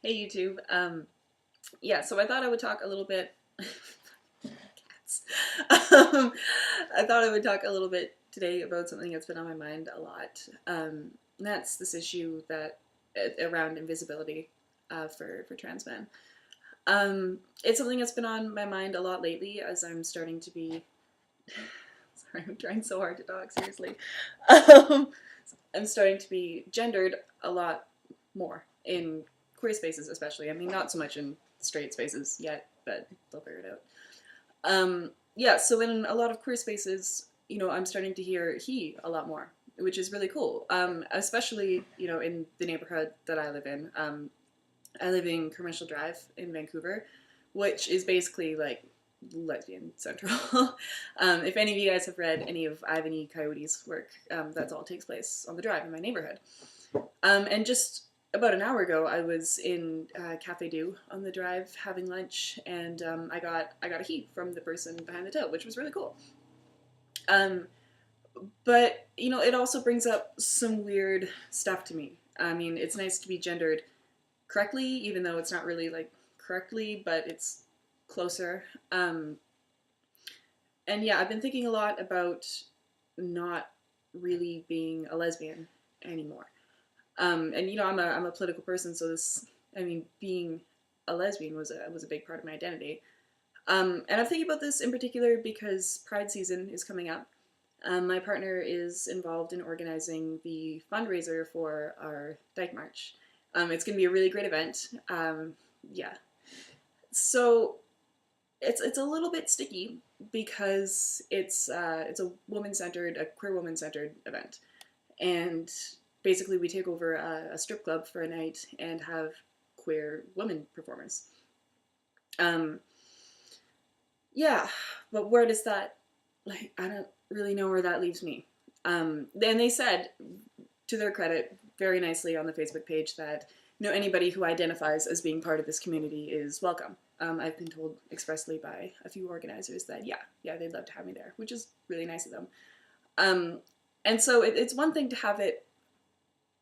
Hey YouTube. Yeah, so I thought I would talk a little bit. Cats. I thought I would talk a little bit today about something that's been on my mind a lot. And that's this issue that around invisibility for trans men. It's something that's been on my mind a lot lately as I'm starting to be. Sorry, I'm trying so hard to talk. Seriously, um, I'm starting to be gendered a lot more in queer spaces, especially. I mean, not so much in straight spaces yet, but they'll figure it out. Yeah, so in a lot of queer spaces, I'm starting to hear he a lot more, which is really cool. Especially, in the neighborhood that I live in. I live in Commercial Drive in Vancouver, which is basically like lesbian central. If any of you guys have read any of Ivan Coyote's work, that's all takes place on the drive in my neighborhood. And just about an hour ago, I was in Cafe Du on the drive having lunch, and I got a heat from the person behind the till, which was really cool. Um, but it also brings up some weird stuff to me. I mean, it's nice to be gendered correctly, even though it's not really like correctly, but it's closer. And yeah, I've been thinking a lot about not really being a lesbian anymore. And I'm a political person, so this, I mean, being a lesbian was a big part of my identity. And I'm thinking about this in particular because Pride season is coming up. My partner is involved in organizing the fundraiser for our Dyke March. It's going to be a really great event. Yeah, so it's a little bit sticky because it's a woman centered, a queer woman centered event, and basically we take over a strip club for a night and have queer women performers. Um, yeah, but where does that, like, I don't really know where that leaves me. And they said, to their credit, very nicely on the Facebook page that anybody who identifies as being part of this community is welcome. I've been told expressly by a few organizers that yeah, they'd love to have me there, which is really nice of them. Um, and so it's one thing to have it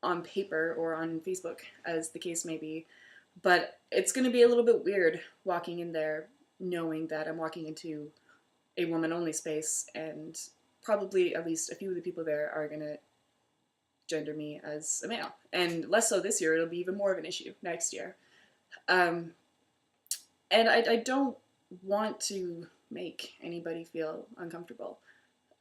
on paper or on Facebook, as the case may be. But it's going to be a little bit weird walking in there knowing that I'm walking into a woman only space, and probably at least a few of the people there are going to gender me as a male. And less so this year, it'll be even more of an issue next year. Um, and I don't want to make anybody feel uncomfortable.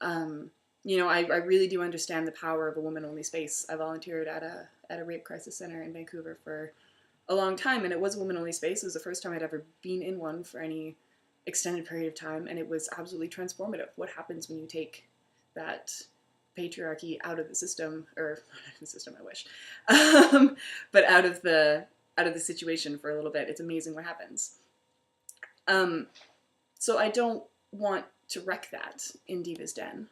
Um, I really do understand the power of a woman only space. I volunteered at a rape crisis center in Vancouver for a long time, and it was a woman only space. It was the first time I'd ever been in one for any extended period of time, and it was absolutely transformative. What happens when you take that patriarchy out of the system, or out of the system, I wish, but out of the situation for a little bit. It's amazing what happens. Um, so I don't want to wreck that in Diva's Den.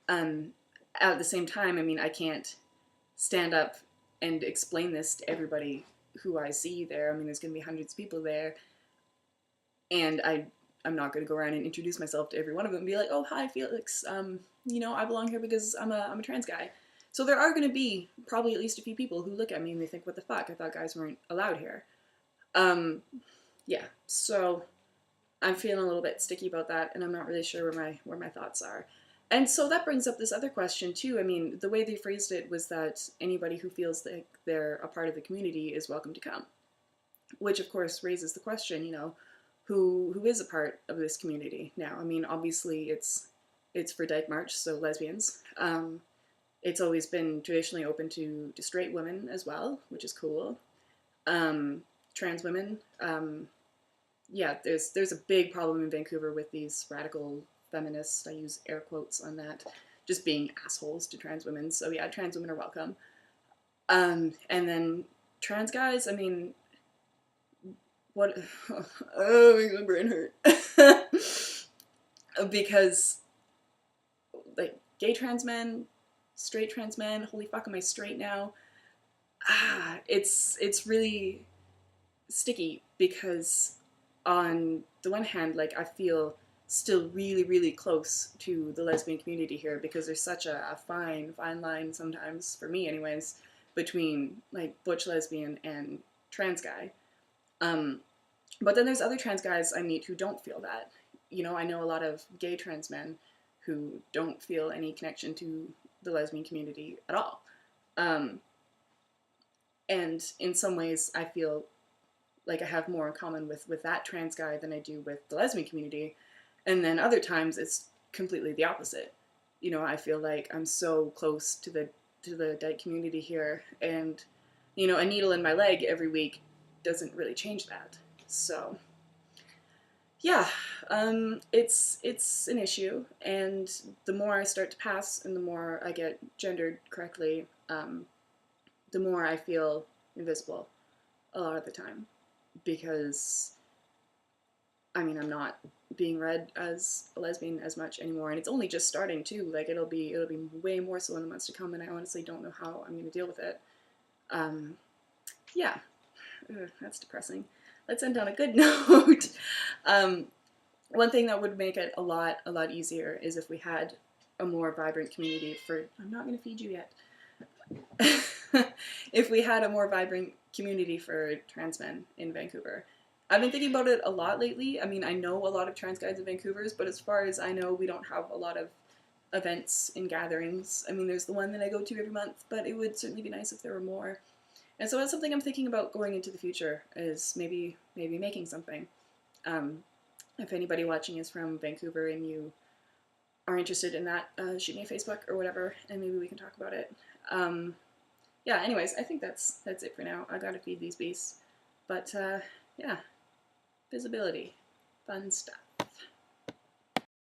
Um, at the same time, I mean, I can't stand up and explain this to everybody who I see there. I mean, there's going to be hundreds of people there, and I'm not going to go around and introduce myself to every one of them and be like, "Oh, hi, Felix. I belong here because I'm a trans guy." So there are going to be probably at least a few people who look at me and they think, "What the fuck? I thought guys weren't allowed here." Um, yeah. So I'm feeling a little bit sticky about that, and I'm not really sure where my thoughts are. And so that brings up this other question too. I mean, the way they phrased it was that anybody who feels like they're a part of the community is welcome to come, which of course raises the question, who is a part of this community now? I mean, obviously it's for Dyke March, so lesbians. It's always been traditionally open to straight women as well, which is cool. Trans women. Yeah, there's a big problem in Vancouver with these radical feminists. I use air quotes on that, just being assholes to trans women. So yeah, trans women are welcome. And then trans guys. I mean, what? Oh, my brain hurt. Because like gay trans men, straight trans men. Holy fuck, am I straight now? It's really sticky because on the one hand, like I feel still really, really close to the lesbian community here because there's such a fine line sometimes, for me anyways, between like butch lesbian and trans guy. But then there's other trans guys I meet who don't feel that. You know, I know a lot of gay trans men who don't feel any connection to the lesbian community at all. Um, and in some ways, I feel like I have more in common with that trans guy than I do with the lesbian community. And then other times it's completely the opposite. You know, I feel like I'm so close to the dyke community here, and you know, a needle in my leg every week doesn't really change that. So yeah, it's an issue, and the more I start to pass and the more I get gendered correctly, the more I feel invisible a lot of the time, because I mean, I'm not being read as a lesbian as much anymore, and it's only just starting too. Like it'll be way more so in the months to come, and I honestly don't know how I'm going to deal with it. Um, yeah, that's depressing. Let's end on a good note. um, One thing that would make it a lot easier is if we had a more vibrant community for. I'm not going to feed you yet. If we had a more vibrant community for trans men in Vancouver. I've been thinking about it a lot lately. I mean, I know a lot of trans guys in Vancouver, but as far as I know, we don't have a lot of events and gatherings. I mean, there's the one that I go to every month, but it would certainly be nice if there were more. And so that's something I'm thinking about going into the future, is maybe making something. If anybody watching is from Vancouver and you are interested in that, shoot me a Facebook or whatever, and maybe we can talk about it. Yeah, anyways, I think that's it for now. I gotta feed these beasts. But yeah, visibility, fun stuff.